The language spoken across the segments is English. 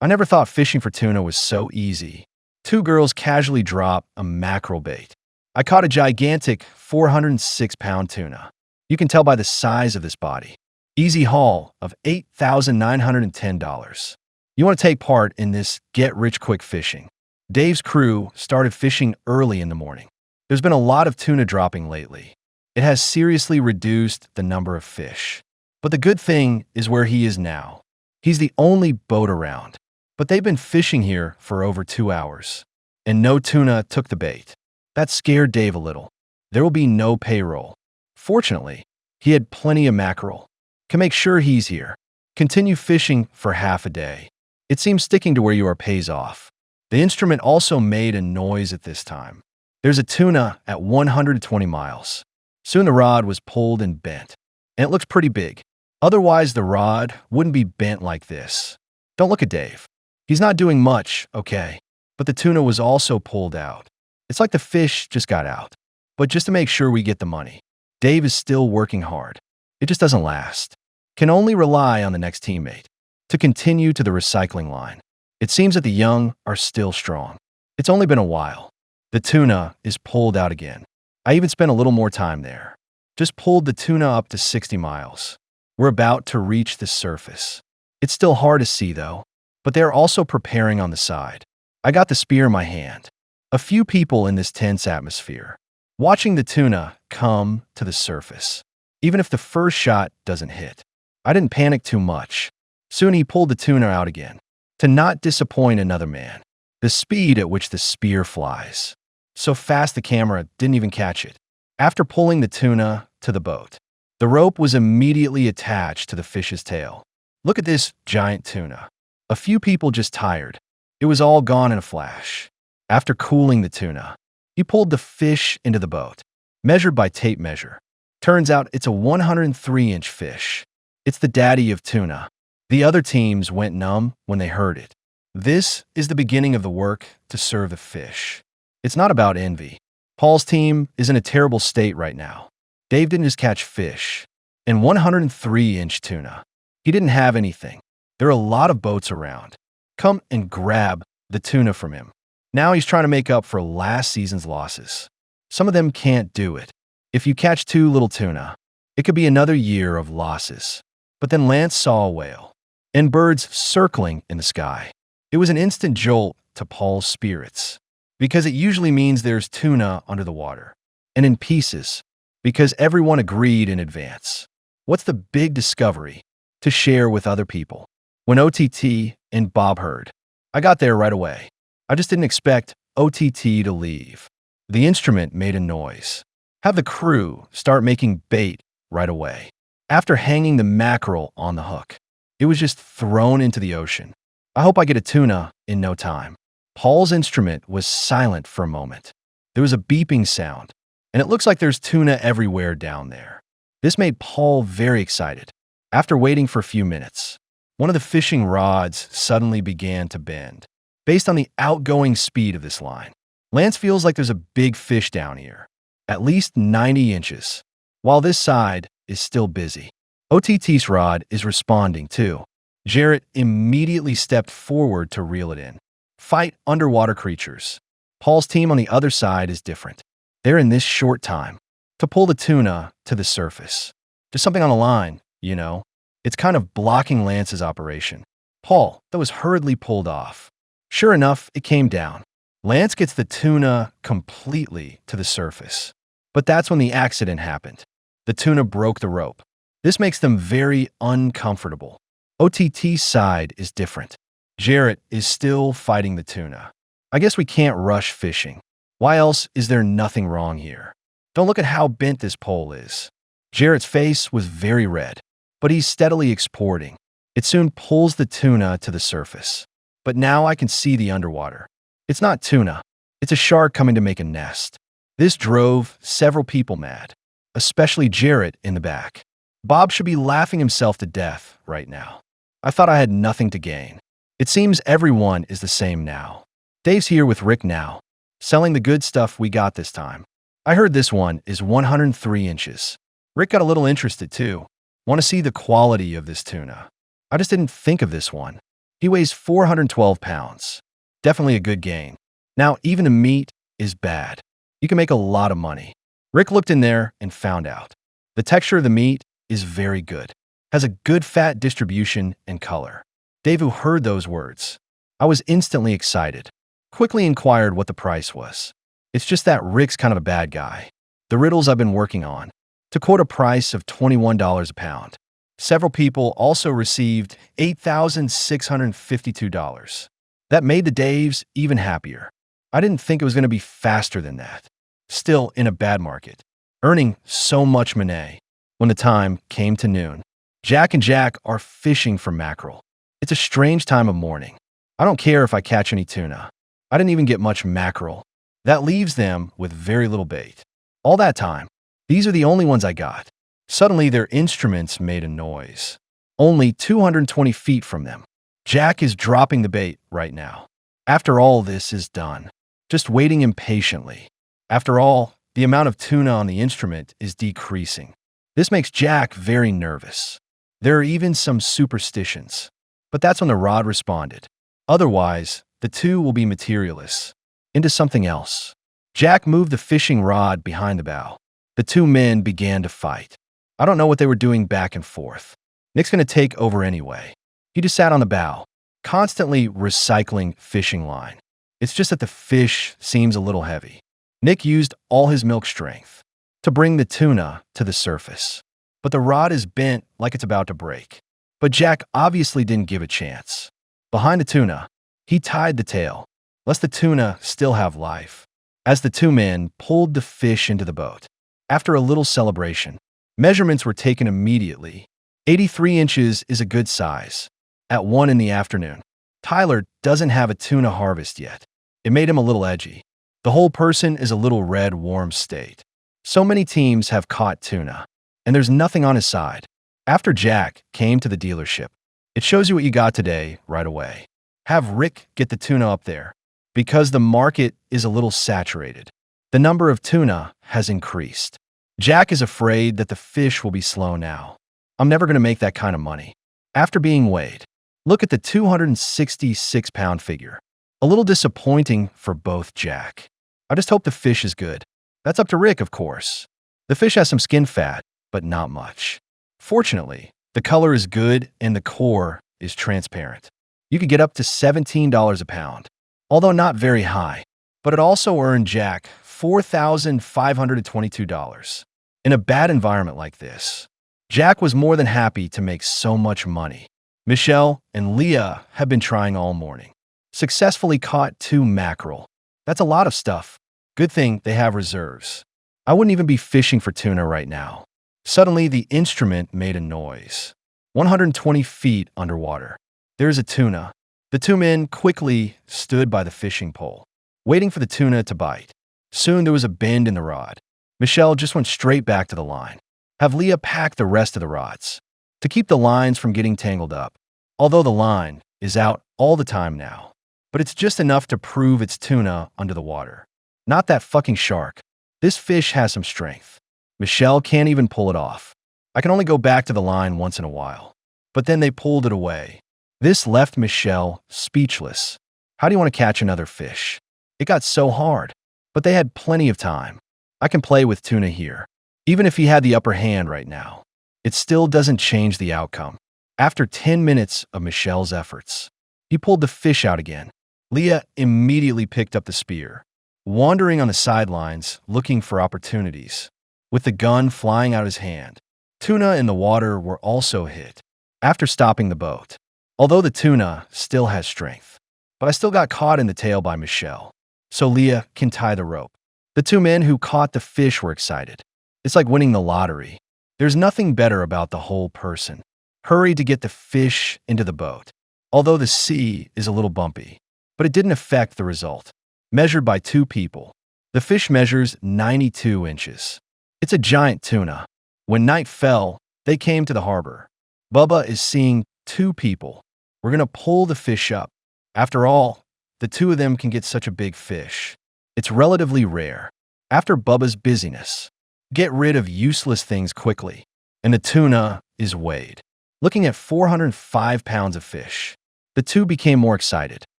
I never thought fishing for tuna was so easy. Two girls casually drop a mackerel bait. I caught a gigantic 406-pound tuna. You can tell by the size of this body. Easy haul of $8,910. You want to take part in this get-rich-quick fishing. Dave's crew started fishing early in the morning. There's been a lot of tuna dropping lately. It has seriously reduced the number of fish. But the good thing is where he is now. He's the only boat around. But they've been fishing here for over 2 hours. And no tuna took the bait. That scared Dave a little. There will be no payroll. Fortunately, he had plenty of mackerel. Can make sure he's here. Continue fishing for half a day. It seems sticking to where you are pays off. The instrument also made a noise at this time. There's a tuna at 120 miles. Soon the rod was pulled and bent. And it looks pretty big. Otherwise, the rod wouldn't be bent like this. Don't look at Dave. He's not doing much, okay? But the tuna was also pulled out. It's like the fish just got out. But just to make sure we get the money. Dave is still working hard. It just doesn't last. Can only rely on the next teammate to continue to the recycling line. It seems that the young are still strong. It's only been a while. The tuna is pulled out again. I even spent a little more time there. Just pulled the tuna up to 60 miles. We're about to reach the surface. It's still hard to see though, but they're also preparing on the side. I got the spear in my hand. A few people in this tense atmosphere, watching the tuna come to the surface. Even if the first shot doesn't hit. I didn't panic too much. Soon he pulled the tuna out again, to not disappoint another man. The speed at which the spear flies. So fast the camera didn't even catch it. After pulling the tuna to the boat, the rope was immediately attached to the fish's tail. Look at this giant tuna. A few people just tired. It was all gone in a flash. After cooling the tuna, he pulled the fish into the boat, measured by tape measure. Turns out it's a 103-inch fish. It's the daddy of tuna. The other teams went numb when they heard it. This is the beginning of the work to serve the fish. It's not about envy. Paul's team is in a terrible state right now. Dave didn't just catch fish and 103-inch tuna. He didn't have anything. There are a lot of boats around. Come and grab the tuna from him. Now he's trying to make up for last season's losses. Some of them can't do it. If you catch too little tuna, it could be another year of losses. But then Lance saw a whale and birds circling in the sky. It was an instant jolt to Paul's spirits because it usually means there's tuna under the water and in pieces because everyone agreed in advance. What's the big discovery to share with other people? When OTT and Bob heard, I got there right away. I just didn't expect OTT to leave. The instrument made a noise. Have the crew start making bait right away. After hanging the mackerel on the hook, it was just thrown into the ocean. I hope I get a tuna in no time. Paul's instrument was silent for a moment. There was a beeping sound, and it looks like there's tuna everywhere down there. This made Paul very excited. After waiting for a few minutes, one of the fishing rods suddenly began to bend. Based on the outgoing speed of this line, Lance feels like there's a big fish down here, at least 90 inches, while this side is still busy. OTT's rod is responding too. Jarrett immediately stepped forward to reel it in. Fight underwater creatures. Paul's team on the other side is different. They're in this short time to pull the tuna to the surface. Just something on the line, you know. It's kind of blocking Lance's operation. Paul, that was hurriedly pulled off. Sure enough, it came down. Lance gets the tuna completely to the surface. But that's when the accident happened. The tuna broke the rope. This makes them very uncomfortable. OTT's side is different. Jarrett is still fighting the tuna. I guess we can't rush fishing. Why else is there nothing wrong here? Don't look at how bent this pole is. Jarrett's face was very red, but he's steadily exporting. It soon pulls the tuna to the surface. But now I can see the underwater. It's not tuna. It's a shark coming to make a nest. This drove several people mad, especially Jarrett in the back. Bob should be laughing himself to death right now. I thought I had nothing to gain. It seems everyone is the same now. Dave's here with Rick now, selling the good stuff we got this time. I heard this one is 103 inches. Rick got a little interested too. Want to see the quality of this tuna. I just didn't think of this one. He weighs 412 pounds. Definitely a good gain. Now, even the meat is bad. You can make a lot of money. Rick looked in there and found out. The texture of the meat is very good. Has a good fat distribution and color. Dave, who heard those words, I was instantly excited. Quickly inquired what the price was. It's just that Rick's kind of a bad guy. The riddles I've been working on. To quote a price of $21 a pound. Several people also received $8,652. That made the Daves even happier. I didn't think it was going to be faster than that. Still in a bad market. Earning so much money. When the time came to noon, Jack and Jack are fishing for mackerel. It's a strange time of morning. I don't care if I catch any tuna. I didn't even get much mackerel. That leaves them with very little bait. All that time, these are the only ones I got. Suddenly, their instruments made a noise. Only 220 feet from them. Jack is dropping the bait right now. After all this is done, just waiting impatiently. After all, the amount of tuna on the instrument is decreasing. This makes Jack very nervous. There are even some superstitions. But that's when the rod responded. Otherwise, the two will be materialists. Into something else. Jack moved the fishing rod behind the bow. The two men began to fight. I don't know what they were doing back and forth. Nick's going to take over anyway. He just sat on the bow, constantly recycling fishing line. It's just that the fish seems a little heavy. Nick used all his milk strength to bring the tuna to the surface. But the rod is bent like it's about to break. But Jack obviously didn't give a chance. Behind the tuna, he tied the tail, lest the tuna still have life. As the two men pulled the fish into the boat. After a little celebration, measurements were taken immediately. 83 inches is a good size. At 1 in the afternoon, Tyler doesn't have a tuna harvest yet. It made him a little edgy. The whole person is a little red, warm state. So many teams have caught tuna, and there's nothing on his side. After Jack came to the dealership, it shows you what you got today right away. Have Rick get the tuna up there, because the market is a little saturated. The number of tuna has increased. Jack is afraid that the fish will be slow now. I'm never going to make that kind of money. After being weighed, look at the 266-pound figure. A little disappointing for both Jack. I just hope the fish is good. That's up to Rick, of course. The fish has some skin fat, but not much. Fortunately, the color is good and the core is transparent. You could get up to $17 a pound, although not very high, but it also earned Jack $4,522. In a bad environment like this, Jack was more than happy to make so much money. Michelle and Leah have been trying all morning. Successfully caught 2 mackerel. That's a lot of stuff. Good thing they have reserves. I wouldn't even be fishing for tuna right now. Suddenly, the instrument made a noise. 120 feet underwater. There's a tuna. The two men quickly stood by the fishing pole, waiting for the tuna to bite. Soon there was a bend in the rod. Michelle just went straight back to the line. Have Leah pack the rest of the rods to keep the lines from getting tangled up. Although the line is out all the time now, but it's just enough to prove it's tuna under the water. Not that fucking shark. This fish has some strength. Michelle can't even pull it off. I can only go back to the line once in a while. But then they pulled it away. This left Michelle speechless. How do you want to catch another fish? It got so hard. But they had plenty of time. I can play with Tuna here. Even if he had the upper hand right now, it still doesn't change the outcome. After 10 minutes of Michelle's efforts, he pulled the fish out again. Leah immediately picked up the spear, wandering on the sidelines looking for opportunities. With the gun flying out his hand, Tuna in the water were also hit after stopping the boat. Although the tuna still has strength, but I still got caught in the tail by Michelle, so Leah can tie the rope. The two men who caught the fish were excited. It's like winning the lottery. There's nothing better about the whole person. Hurry to get the fish into the boat, although the sea is a little bumpy, but it didn't affect the result. Measured by 2 people, the fish measures 92 inches. It's a giant tuna. When night fell, they came to the harbor. Bubba is seeing 2 people. We're going to pull the fish up. After all, the 2 of them can get such a big fish. It's relatively rare. After Bubba's busyness, get rid of useless things quickly, and the tuna is weighed. Looking at 405 pounds of fish. The The two became more excited.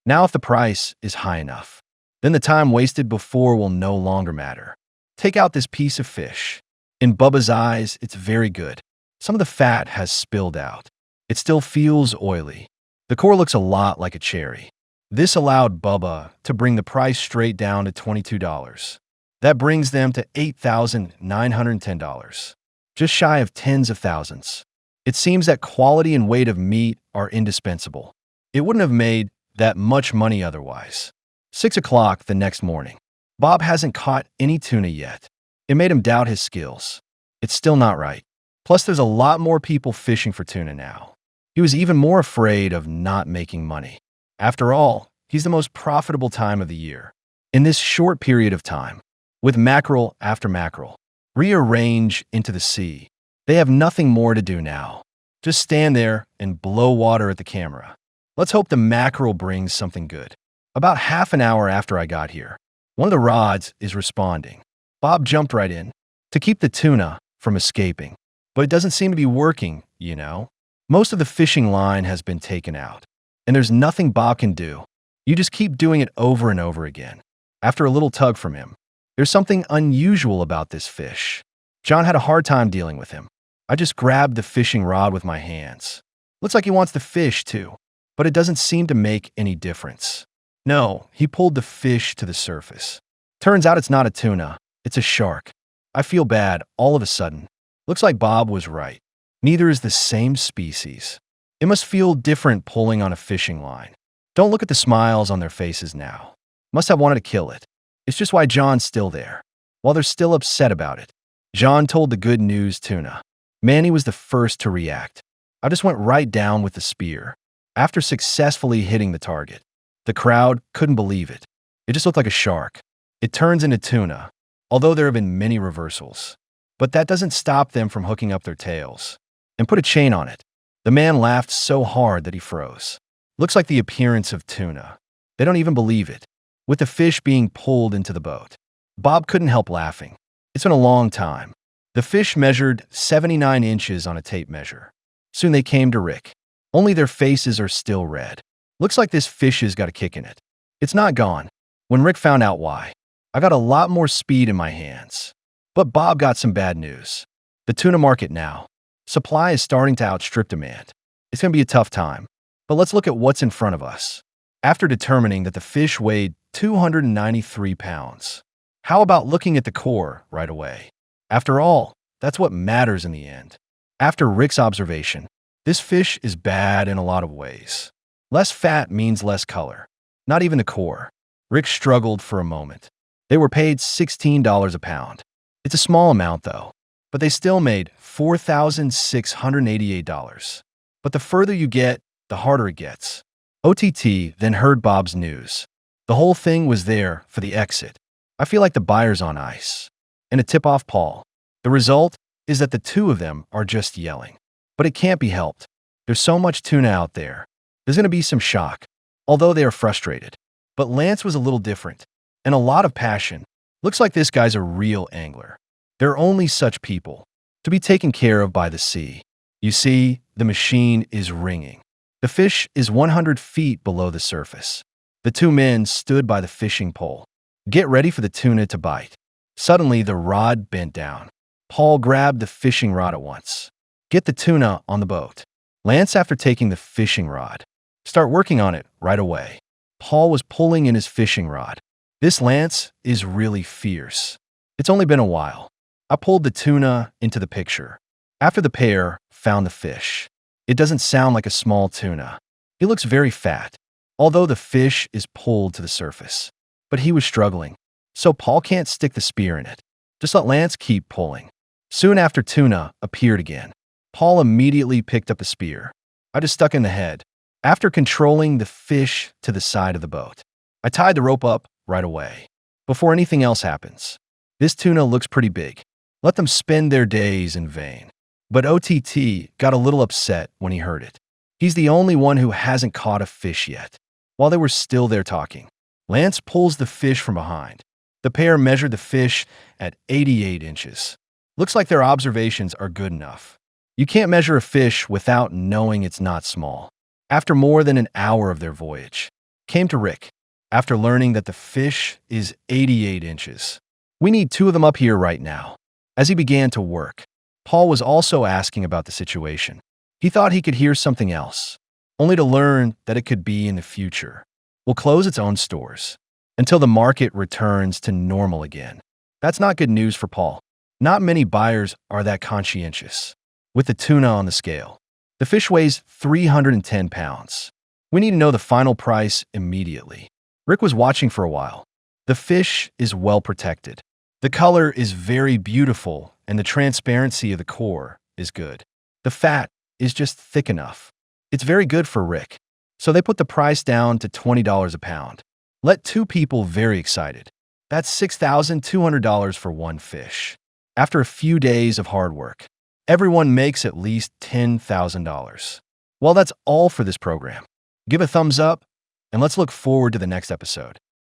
Now if the price is high enough, then the time wasted before will no longer matter. Take out this piece of fish. In Bubba's eyes, it's very good. Some of the fat has spilled out. It still feels oily. The core looks a lot like a cherry. This allowed Bubba to bring the price straight down to $22. That brings them to $8,910, just shy of tens of thousands. It seems that quality and weight of meat are indispensable. It wouldn't have made that much money otherwise. 6 o'clock the next morning. Bob hasn't caught any tuna yet. It made him doubt his skills. It's still not right. Plus, there's a lot more people fishing for tuna now. He was even more afraid of not making money. After all, he's the most profitable time of the year. In this short period of time, with mackerel after mackerel, rearrange into the sea, they have nothing more to do now. Just stand there and blow water at the camera. Let's hope the mackerel brings something good. About half an hour after I got here, one of the rods is responding. Bob jumped right in to keep the tuna from escaping. But it doesn't seem to be working, you know. Most of the fishing line has been taken out, and there's nothing Bob can do. You just keep doing it over and over again. After a little tug from him, there's something unusual about this fish. John had a hard time dealing with him. I just grabbed the fishing rod with my hands. Looks like he wants the fish too, but it doesn't seem to make any difference. No, he pulled the fish to the surface. Turns out it's not a tuna, it's a shark. I feel bad all of a sudden. Looks like Bob was right. Neither is the same species. It must feel different pulling on a fishing line. Don't look at the smiles on their faces now. Must have wanted to kill it. It's just why John's still there. While they're still upset about it, John told the good news tuna. Manny was the first to react. I just went right down with the spear. After successfully hitting the target, the crowd couldn't believe it. It just looked like a shark. It turns into tuna, although there have been many reversals. But that doesn't stop them from hooking up their tails and put a chain on it. The man laughed so hard that he froze. Looks like the appearance of tuna. They don't even believe it, with the fish being pulled into the boat. Bob couldn't help laughing. It's been a long time. The fish measured 79 inches on a tape measure. Soon they came to Rick. Only their faces are still red. Looks like this fish has got a kick in it. It's not gone. When Rick found out why, I got a lot more speed in my hands. But Bob got some bad news. The tuna market now. Supply is starting to outstrip demand. It's going to be a tough time. But let's look at what's in front of us. After determining that the fish weighed 293 pounds, how about looking at the core right away? After all, that's what matters in the end. After Rick's observation, this fish is bad in a lot of ways. Less fat means less color. Not even the core. Rick struggled for a moment. They were paid $16 a pound. It's a small amount, though, but they still made $4,688. But the further you get, the harder it gets. OTT then heard Bob's news. The whole thing was there for the exit. I feel like the buyer's on ice. And a tip-off Paul. The result is that the two of them are just yelling. But it can't be helped. There's so much tuna out there. There's going to be some shock, although they are frustrated. But Lance was a little different, and a lot of passion. Looks like this guy's a real angler. There are only such people to be taken care of by the sea. You see, the machine is ringing. The fish is 100 feet below the surface. The two men stood by the fishing pole. Get ready for the tuna to bite. Suddenly, the rod bent down. Paul grabbed the fishing rod at once. Get the tuna on the boat. Lance, after taking the fishing rod, start working on it right away. Paul was pulling in his fishing rod. This Lance is really fierce. It's only been a while. I pulled the tuna into the picture. After the pair found the fish, it doesn't sound like a small tuna. He looks very fat, although the fish is pulled to the surface. But he was struggling, so Paul can't stick the spear in it. Just let Lance keep pulling. Soon after, tuna appeared again. Paul immediately picked up the spear. I just stuck in the head. After controlling the fish to the side of the boat, I tied the rope up right away. Before anything else happens, this tuna looks pretty big. Let them spend their days in vain. But OTT got a little upset when he heard it. He's the only one who hasn't caught a fish yet. While they were still there talking, Lance pulls the fish from behind. The pair measured the fish at 88 inches. Looks like their observations are good enough. You can't measure a fish without knowing it's not small. After more than an hour of their voyage, came to Rick after learning that the fish is 88 inches. We need 2 of them up here right now. As he began to work, Paul was also asking about the situation. He thought he could hear something else, only to learn that it could be in the future. Will close its own stores until the market returns to normal again. That's not good news for Paul. Not many buyers are that conscientious. With the tuna on the scale, the fish weighs 310 pounds. We need to know the final price immediately. Rick was watching for a while. The fish is well protected. The color is very beautiful and the transparency of the core is good. The fat is just thick enough. It's very good for Rick. So they put the price down to $20 a pound. Let 2 people very excited. That's $6,200 for one fish. After a few days of hard work, everyone makes at least $10,000. Well, that's all for this program. Give a thumbs up, and let's look forward to the next episode.